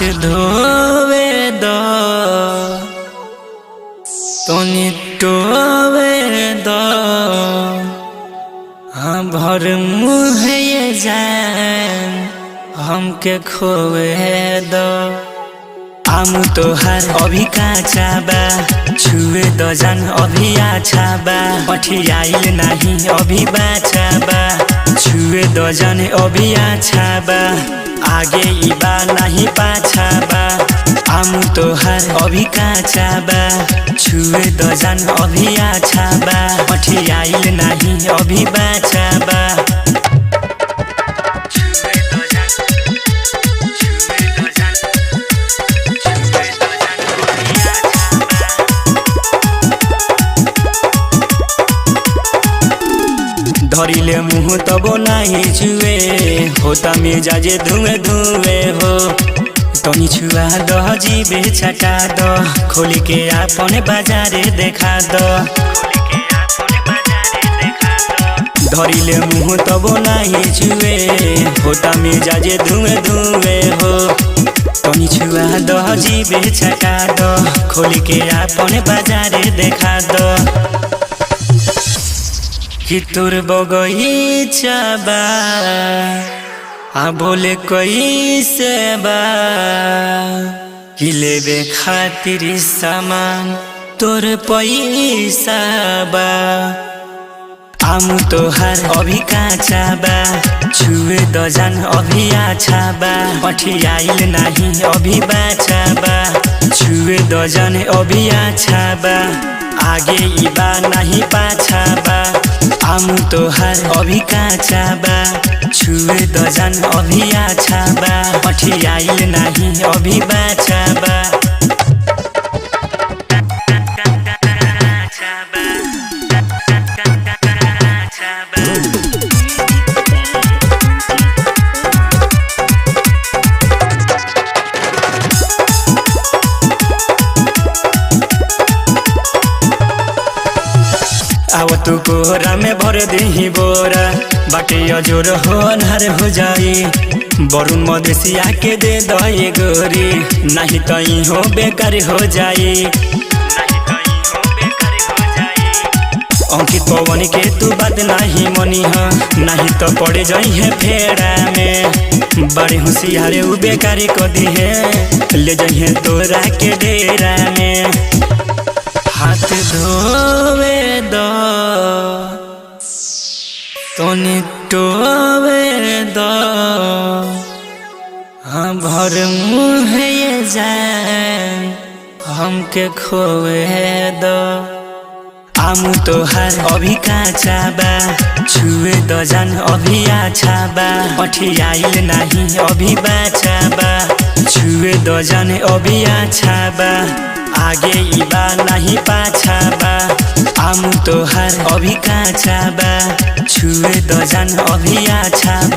हाथ धोवे दो तोनी टोवे दो हाँ भर मुँह ये जान हमके खोवे दो। आम तोहार अभी काचा बा छुए दो जान अभी अच्छा बा पठियाइल नहीं अभी बाचा बा छुए दो जान अभी अच्छा बा आगे ई बा नहीं पाछा बा। आम तोहार अभी काचा बा छुए दो जान अभी अच्छा बा पठियाइल नहीं अभी बाचा बा। धरिले मुँह तबो नहीं छुए होता मिजाजे धुए धुए हो तनी छुआ दो जीबे छटा दो खोल के आपन बाजारे देखा दो। धरिले मुँह तबो नहीं छुए होता मिजाजे धुए धुए हो तनी छुआ दो जीबे छटा दो खोल के आपन बाजारे देखा दो। कि तोर बगीचा बा आ बोले कैसे बा कि लेबे खातिर सामान तोर पैसा बा। आम तोहार अभी काचा बा छुए दो जान अभी अच्छा बा पठियाइल नहीं अभी बाचा बा छुए दो जान अभी अच्छा बा आगे ई बा नहीं पाछा बा। आम तोहार अभी काचा बा छुए दो जान अभी अच्छा बा पठियाइल नहीं अभी बाचा बा। आव तू कोहरा में भर दही बोरा बाटे अजोर हो अन्हार हो जाई बरुण मदेशिया के दे दो ये गोरी नहीं तो हो बेकार हो जाई। अंकित पवन के तू बात नहीं मनी हो नहीं तो पड़े जाई है फेरा में बड़े होशियारे उ बेकार को दी है ले जाई है तोरा के डेरा में। हाथ धोवे दो तोनी टोवे दो हाँ भर मुँह ये जान हमके खोवे दो। आम तोहार अभी काचा बा छुए दो जान अभी अच्छा बा पठियाइल नहीं अभी बाचा बा छुए दो जान अभी अच्छा बा आगे ई बा नहीं पाछा बा। आम तोहार अभी काचा बा छुए दो जान अभी अच्छा बा।